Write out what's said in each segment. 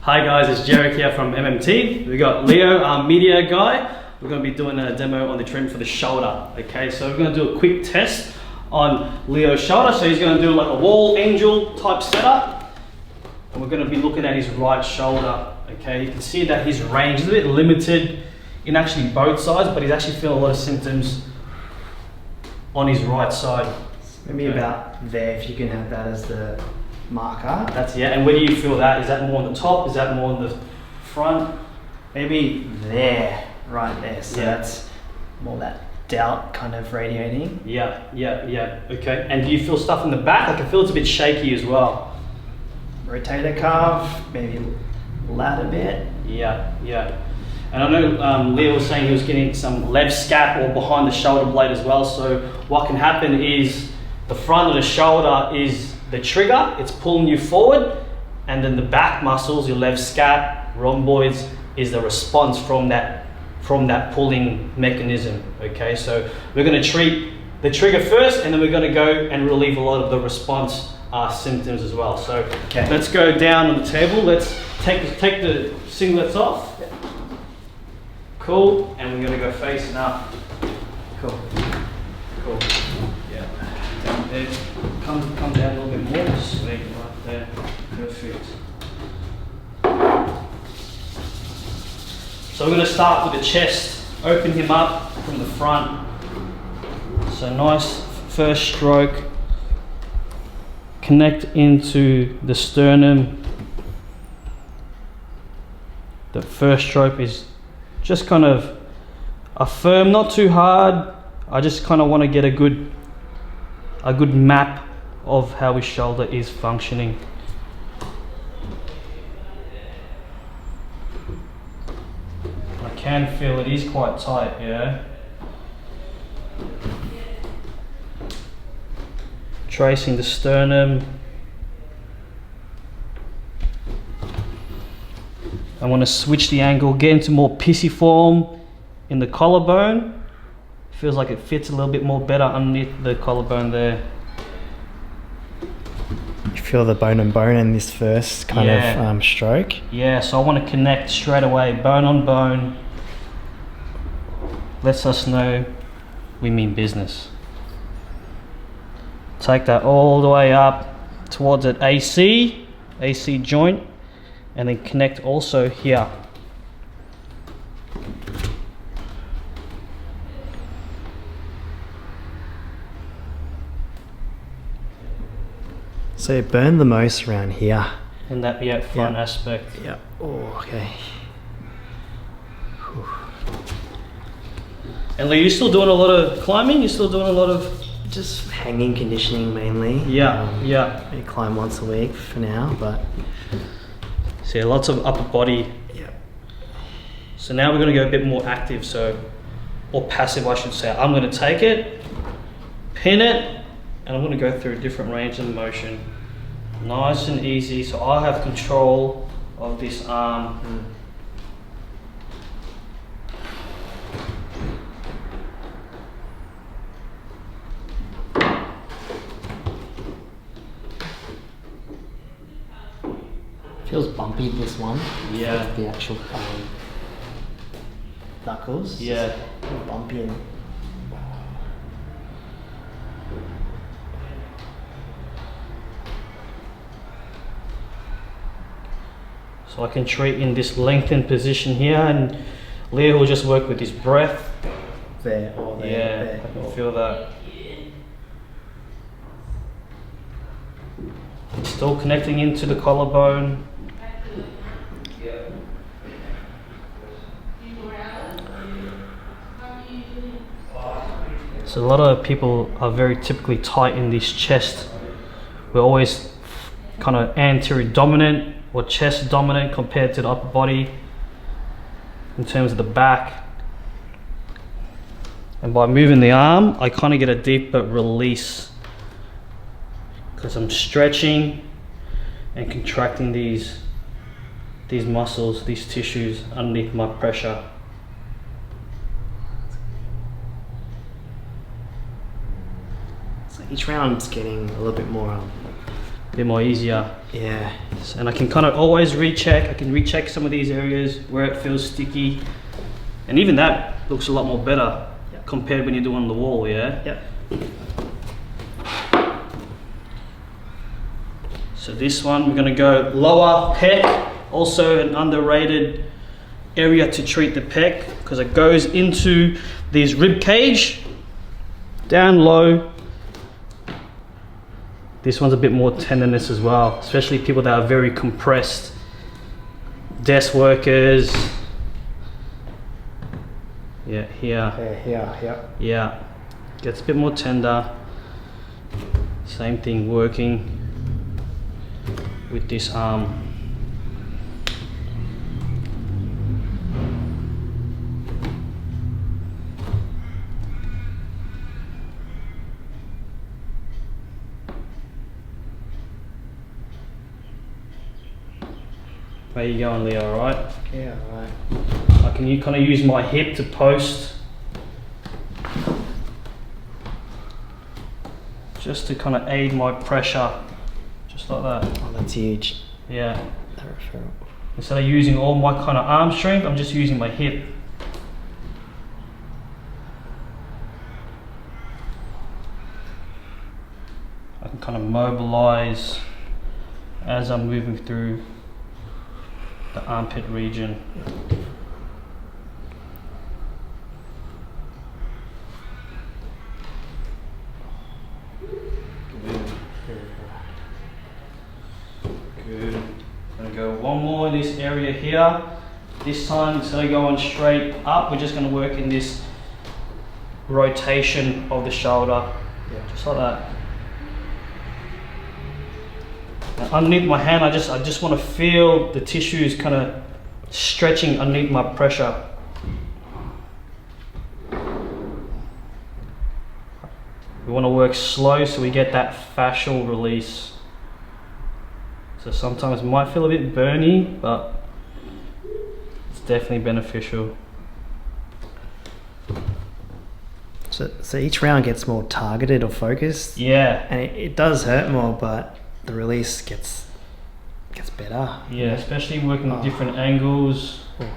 Hi guys, it's Jerrick here from MMT. We got Leo, our media guy. We're going to be doing a demo on the treatment for the shoulder. Okay, so we're going to do a quick test on Leo's shoulder. So he's going to do like a wall angel type setup. And we're going to be looking at his right shoulder. Okay, you can see that his range is a bit limited in actually both sides, but he's actually feeling a lot of symptoms on his right side. Maybe about there, if you can have that as the marker. That's, yeah, and where do you feel that? Is that more on the top? Is that more on the front? Maybe there, right there. So Yeah. that's more that delt kind of radiating. Yeah, okay. And do you feel stuff in the back? I can feel it's a bit shaky as well. Rotator cuff, maybe lat a bit. Yeah. And I know Leo was saying he was getting some left scap or behind the shoulder blade as well. So what can happen is the front of the shoulder is the trigger, it's pulling you forward, and then the back muscles, your left scap, rhomboids, is the response from that pulling mechanism. Okay, so we're going to treat the trigger first, and then we're going to go and relieve a lot of the response symptoms as well. So okay, let's go down on the table. Let's take the singlets off. Yep. Cool, and we're going to go facing up. Cool. Yeah. Down there. Come down a little bit more. Sweet, right there. Perfect. So we're going to start with the chest. Open him up from the front. So nice first stroke. Connect into the sternum. The first stroke is just kind of a firm, not too hard. I just kind of want to get a good map of how his shoulder is functioning. I can feel it is quite tight, yeah. Tracing the sternum. I want to switch the angle, get into more pisiform in the collarbone. Feels like it fits a little bit more better underneath the collarbone there. You feel the bone and bone in this first kind of stroke. Yeah, so I want to connect straight away, bone on bone. Lets us know we mean business. Take that all the way up towards that AC joint, and then connect also here. So it burned the most around here. In that front aspect. Yeah. Oh, okay. Whew. And Lee, you still doing a lot of climbing? You still doing a lot of Just hanging conditioning mainly. Yeah. I climb once a week for now, but See, lots of upper body. yeah. So now we're going to go a bit more active, or passive I should say. I'm going to take it, pin it, and I'm going to go through a different range of motion. Nice and easy, so I have control of this arm. Feels bumpy, this one. Yeah. The actual knuckles. Yeah. Just bumpy and So I can treat in this lengthened position here, and Leo will just work with his breath. there or there. Yeah, there. I can feel that. Still connecting into the collarbone. So a lot of people are very typically tight in this chest. We're always kind of anterior dominant or chest dominant compared to the upper body in terms of the back. And by moving the arm, I kind of get a deeper release because I'm stretching and contracting these muscles, these tissues underneath my pressure. So each round's getting a little bit more a bit more easier. Yeah. And I can kind of always recheck. I can recheck some of these areas where it feels sticky, and even that looks a lot more better compared when you're doing the wall. Yeah. Yep. So this one, we're going to go lower pec, also an underrated area to treat the pec because it goes into these rib cage, down low. This one's a bit more tenderness as well, especially people that are very compressed, desk workers. Yeah, here. Yeah, gets a bit more tender. Same thing working with this arm. Where you going, Leo, alright? Yeah, right. I can kind of use my hip to post, just to kind of aid my pressure, just like that. Oh, that's huge. Yeah. That referral. Instead of using all my kind of arm strength, I'm just using my hip. I can kind of mobilize as I'm moving through the armpit region. Good. I'm going to go one more in this area here. This time, instead of going straight up, we're just going to work in this rotation of the shoulder. Yeah, just like that. Now, underneath my hand, I just want to feel the tissues kind of stretching underneath my pressure. We want to work slow so we get that fascial release. So sometimes it might feel a bit burny, but it's definitely beneficial. So each round gets more targeted or focused. Yeah. And it does hurt more, but the release gets better. Yeah, especially working with different angles. Oh.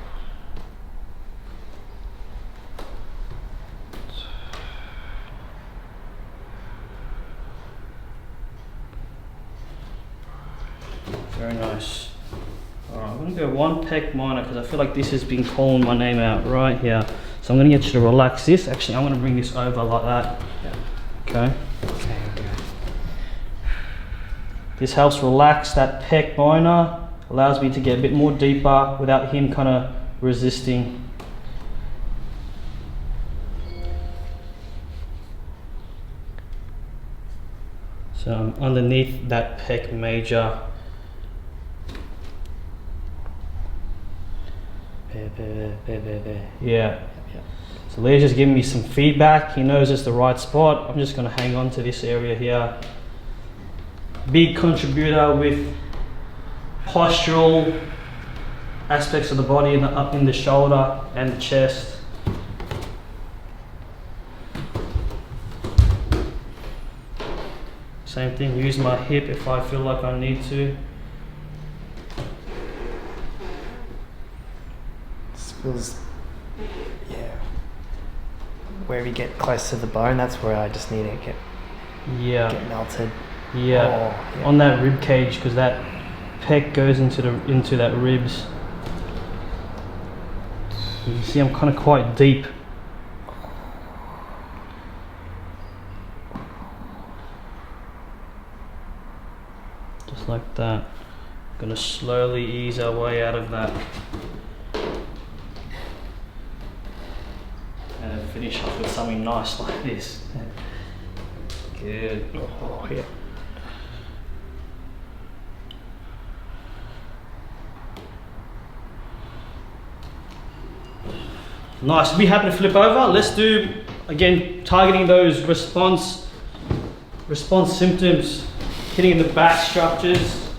Very nice. Alright, I'm going to go one pec minor because I feel like this has been calling my name out right here. So I'm going to get you to relax this. Actually, I'm going to bring this over like that. Yeah. Okay. Okay. This helps relax that pec minor, allows me to get a bit more deeper without him kind of resisting. So I'm underneath that pec major. Yeah. So Leo's just giving me some feedback. He knows it's the right spot. I'm just going to hang on to this area here. Big contributor with postural aspects of the body up in the shoulder and the chest. Same thing, use my hip if I feel like I need to. This feels, yeah. Where we get close to the bone, that's where I just need to get melted. Yeah, oh, yeah. On that rib cage, because that pec goes into that ribs. You see, I'm kind of quite deep. Just like that. Gonna slowly ease our way out of that. And then finish off with something nice like this. Good. Oh, yeah. Nice. Be happy to flip over. Let's do, again, targeting those response symptoms, hitting the back structures.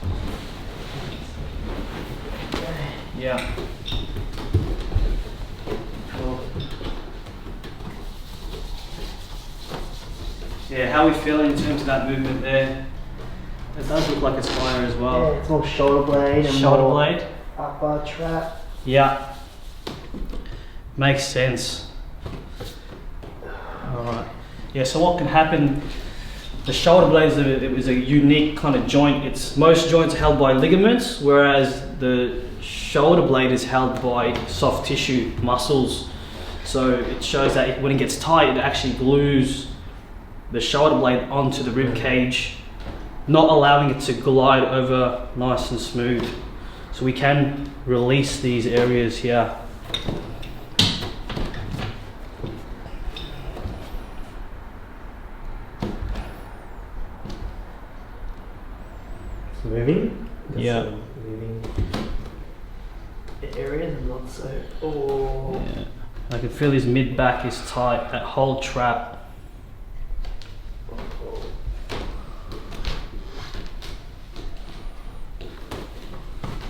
Yeah. Cool. Yeah, how are we feeling in terms of that movement there? It does look like it's higher as Yeah, well. it's more shoulder blade and Shoulder more blade. upper trap. Yeah. Makes sense. Alright. Yeah, so what can happen, the shoulder blade is a unique kind of joint. Most joints are held by ligaments, whereas the shoulder blade is held by soft tissue muscles. So it shows that when it gets tight, it actually glues the shoulder blade onto the rib cage, not allowing it to glide over nice and smooth. So we can release these areas here. It's moving. Yeah. Moving areas and not so. Oh. Yeah. I can feel his mid back is tight, that whole trap.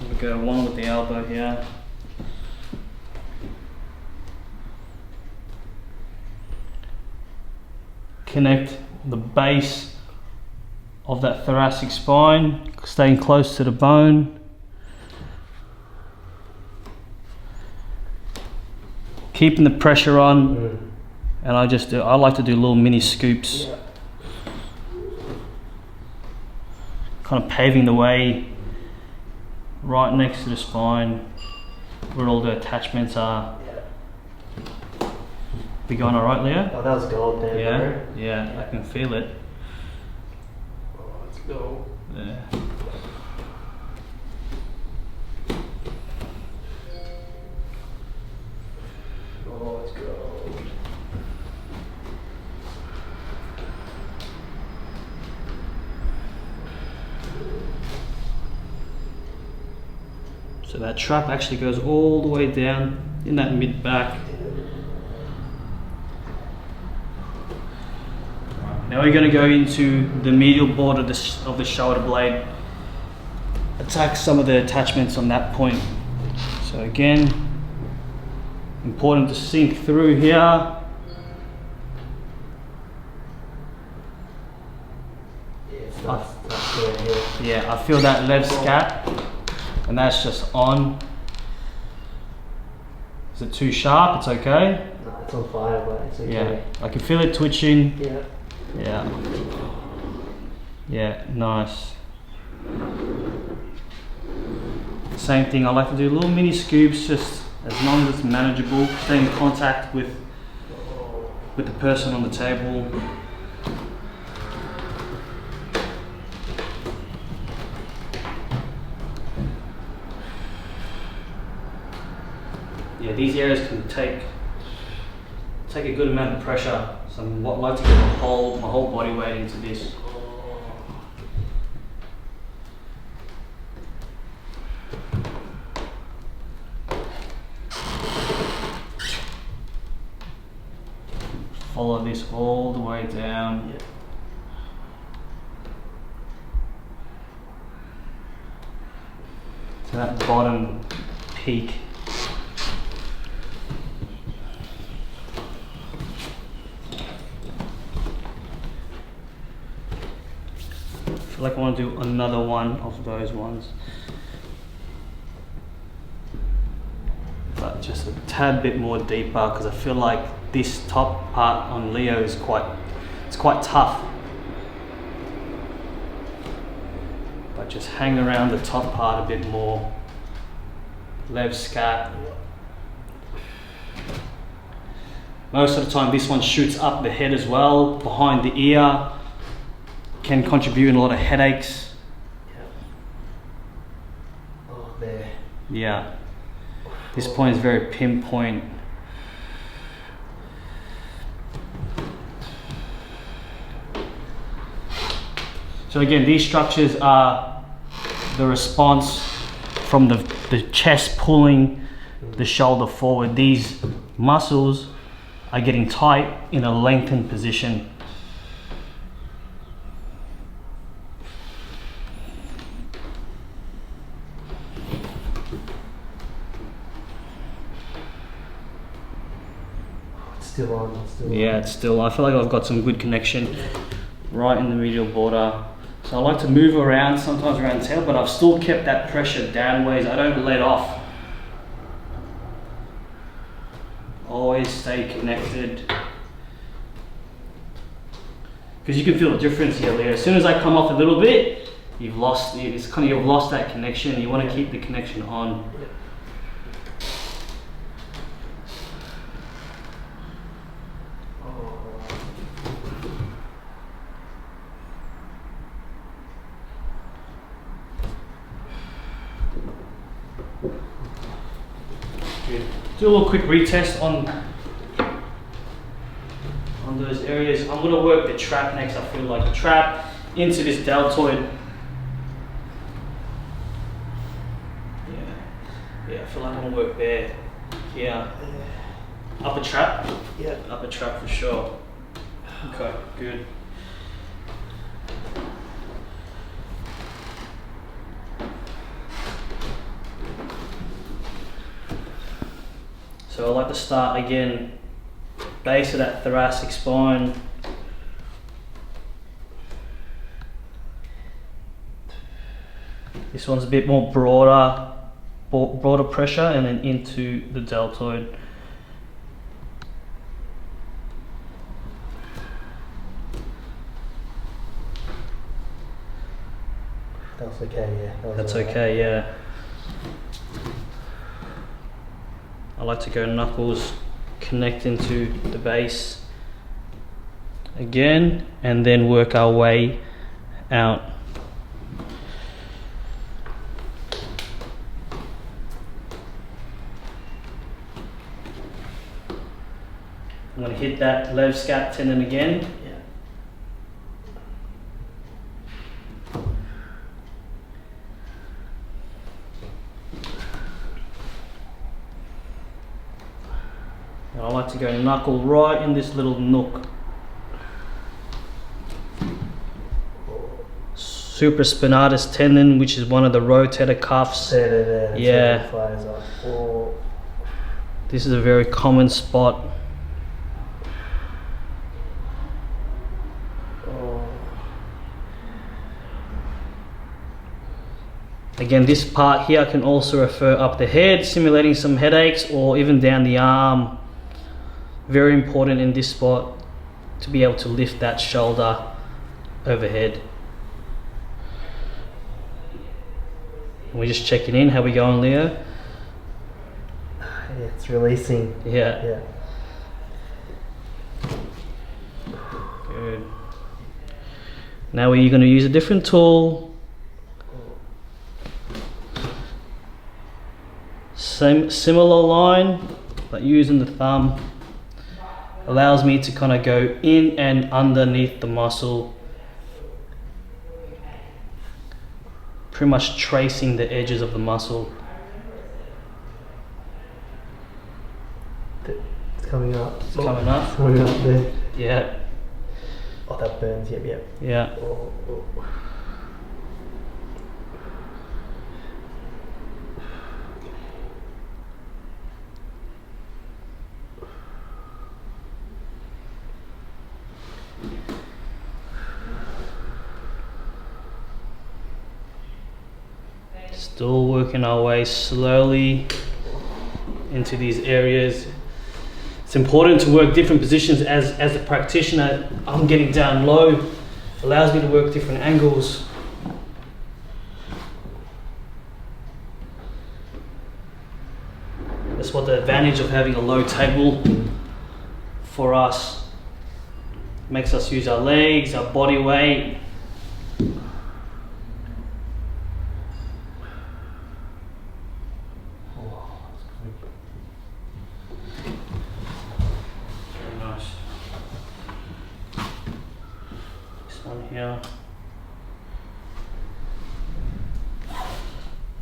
We go one with the elbow here. Connect the base of that thoracic spine, staying close to the bone. Keeping the pressure on, and I like to do little mini scoops. Yeah. Kind of paving the way right next to the spine where all the attachments are. Yeah. We going alright, Leo? Oh, that was gold there, Yeah, bro. yeah, I can feel it. Oh, let's go. Yeah. Oh, let's go. So that trap actually goes all the way down in that mid back. Now we're going to go into the medial border of the shoulder blade, attack some of the attachments on that point. So again, important to sink through here. Yeah, it's tough doing here. Yeah, I feel that left scap, and that's just on. Is it too sharp? It's okay. No, it's on fire, but it's okay. Yeah, I can feel it twitching. Yeah. Yeah. Yeah, nice. Same thing, I like to do little mini scoops, just as long as it's manageable. Stay in contact with the person on the table. Yeah, these areas can take a good amount of pressure. So I like to get my whole body weight into this. Follow this all the way down. Yeah. To that bottom peak. I feel like I want to do another one of those ones. But just a tad bit more deeper, because I feel like this top part on Leo is quite tough. But just hang around the top part a bit more. Left scap. Most of the time this one shoots up the head as well, behind the ear. Can contribute in a lot of headaches. Yeah. Oh, there. Yeah. This point is very pinpoint. So again, these structures are the response from the chest pulling the shoulder forward. These muscles are getting tight in a lengthened position. Still on, still on. Yeah, it's still, I feel like I've got some good connection right in the medial border. So I like to move around sometimes around the tail, but I've still kept that pressure downwards. I don't let off. Always stay connected. Because you can feel the difference here, Leo. As soon as I come off a little bit, you've lost that connection. You want to keep the connection on. Good. Do a little quick retest on those areas. I'm going to work the trap next. I feel like the trap into this deltoid. Yeah, I feel like I'm going to work there. Here. Upper trap? Yeah. Upper trap for sure. Okay, good. So I like to start again, base of that thoracic spine. This one's a bit more broader pressure, and then into the deltoid. That's okay, yeah. That's okay, yeah. I like to go knuckles, connect into the base again, and then work our way out. I'm going to hit that left scap tendon again. I like to go knuckle right in this little nook. Supraspinatus tendon, which is one of the rotator cuffs. Yeah. This is a very common spot. Again, this part here can also refer up the head, simulating some headaches, or even down the arm. Very important in this spot to be able to lift that shoulder overhead. We're just checking in. How we going, Leo? It's releasing. Yeah. Good. Now we're going to use a different tool. Similar line, but using the thumb. Allows me to kind of go in and underneath the muscle, pretty much tracing the edges of the muscle. It's coming up. It's coming up. It's coming up there. Yeah. Oh, that burns. Yep. Yeah. Oh. Still working our way slowly into these areas. It's important to work different positions as a practitioner. I'm getting down low, allows me to work different angles. That's what the advantage of having a low table for us. Makes us use our legs, our body weight. Here.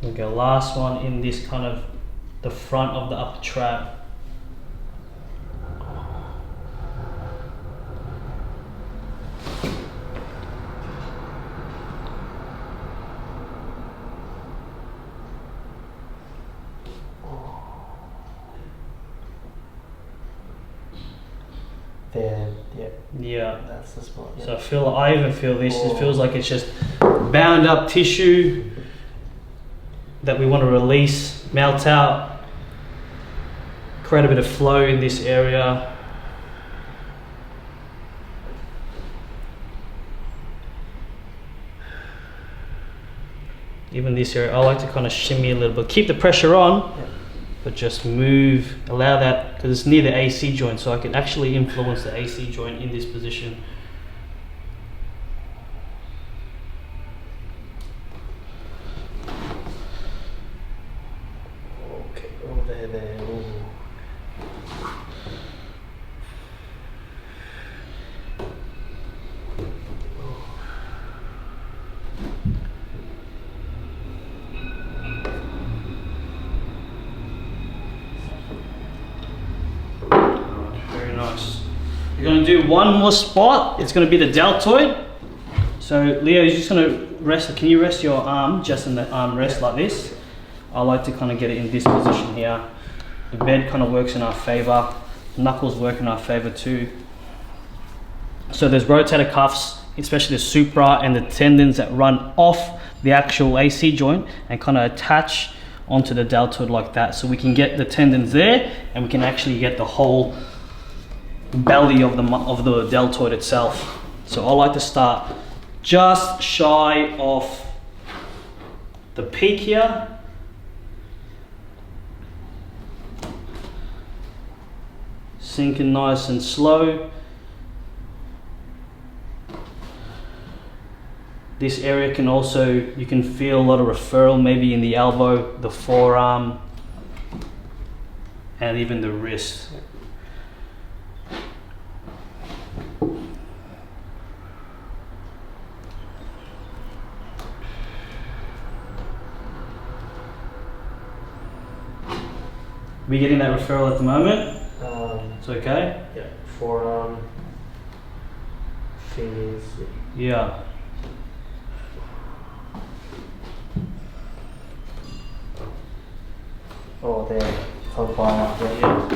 We go last one in this kind of the front of the upper trap. There, Yeah. That's the spot. Yeah. So I even feel this. It feels like it's just bound up tissue that we want to release, melt out, create a bit of flow in this area. Even this area, I like to kind of shimmy a little bit. Keep the pressure on, but just move, allow that, because it's near the AC joint, so I can actually influence the AC joint in this position. Okay, oh there, oh. You're going to do one more spot. It's going to be the deltoid. So Leo, you're just going to rest. Can you rest your arm just in the arm rest like this? I like to kind of get it in this position here. The bed kind of works in our favor. Knuckles work in our favor too. So there's rotator cuffs, especially the supra and the tendons that run off the actual AC joint and kind of attach onto the deltoid like that. So we can get the tendons there and we can actually get the whole belly of the deltoid itself. So I like to start just shy of the peak here. Sinking nice and slow. This area can also, you can feel a lot of referral maybe in the elbow, the forearm, and even the wrist. We getting that referral at the moment? It's okay? Yeah, forearm, fingers. Yeah. Oh, there. It's on fire. Yeah.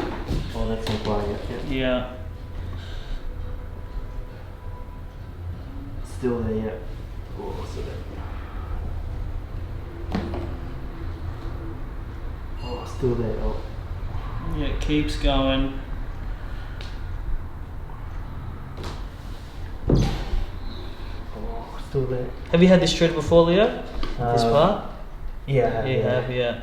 Oh, that's on fire. Yeah. Yeah. Still there, yeah. Oh, still there. Oh, still there. Oh. Yeah, it keeps going. Oh, still there. Have you had this treated before, Leo? This part? Yeah. You have, yeah.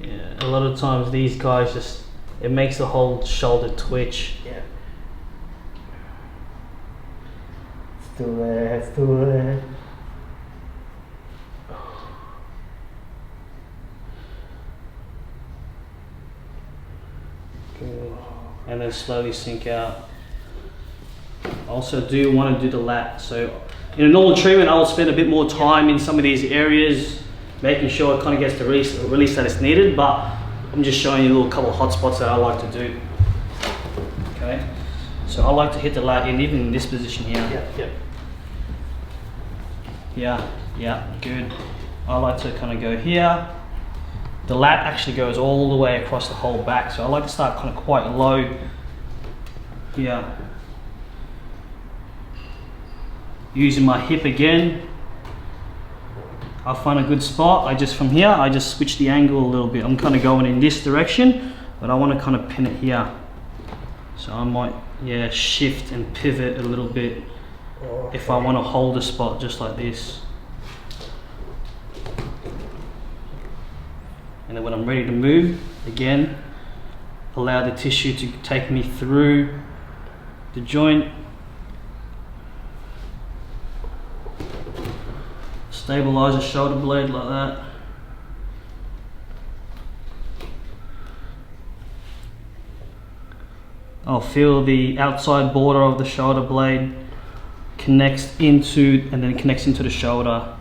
Yeah, a lot of times these guys just, it makes the whole shoulder twitch. Yeah. Still there, still there. Good. And then slowly sink out. Also do want to do the lat. So in a normal treatment, I will spend a bit more time in some of these areas, making sure it kind of gets the release that it's needed, but I'm just showing you a little couple of hot spots that I like to do. Okay. So I like to hit the lat in, even in this position here. Yeah. Yeah, good. I like to kind of go here. The lat actually goes all the way across the whole back, so I like to start kind of quite low here. Using my hip again. I find a good spot. From here, I just switch the angle a little bit. I'm kind of going in this direction, but I want to kind of pin it here. So I might, shift and pivot a little bit if I want to hold a spot just like this. And then when I'm ready to move, again, allow the tissue to take me through the joint. Stabilize the shoulder blade like that. I'll feel the outside border of the shoulder blade connects into, and then connects into the shoulder.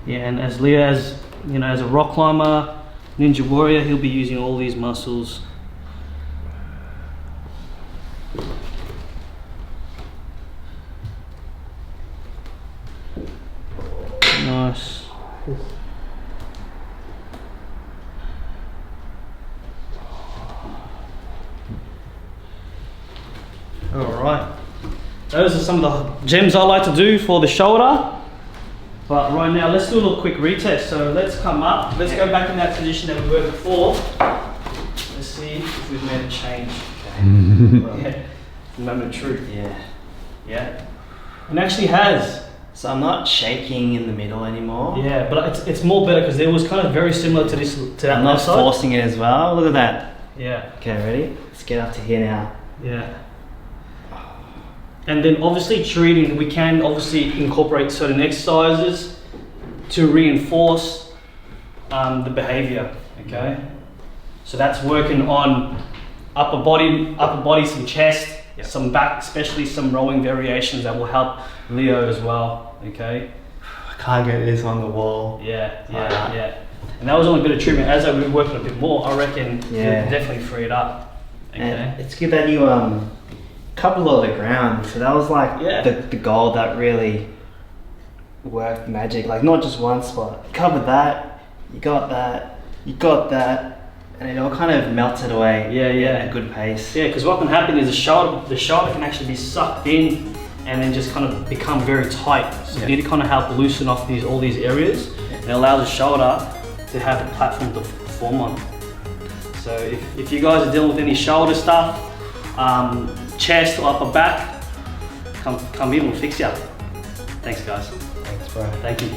Yeah, and as Leo, as a rock climber, ninja warrior, he'll be using all these muscles. Nice. All right. Those are some of the gems I like to do for the shoulder. But right now, let's do a little quick retest. So let's come up. Let's go back in that position that we were before. Let's see if we've made a change. Okay. Yeah. Moment of truth. Yeah. Yeah. It actually has. So I'm not shaking in the middle anymore. Yeah, but it's more better because it was kind of very similar to this to that I'm not left side. forcing it as well. Look at that. Yeah. Okay, ready? Let's get up to here now. Yeah. And then obviously treating, we can obviously incorporate certain exercises to reinforce the behavior, okay? So that's working on upper body, some chest, some back, especially some rowing variations that will help Leo as well, okay? I can't get this on the wall. Yeah. And that was only a bit of treatment. As I've been working a bit more, I reckon you can definitely free it up, okay? And it's good that you couple of the ground, so that was like the goal that really worked magic. Like not just one spot, you covered that, you got that, and it all kind of melted away. At a good pace. Yeah, because what can happen is the shoulder can actually be sucked in and then just kind of become very tight. So you need to kind of help loosen off all these areas, and it allows the shoulder to have a platform to perform on. So if you guys are dealing with any shoulder stuff, chest or upper back, come in, we'll fix you up. Thanks guys. Thanks bro. Thank you.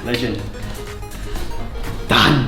Legend. Done.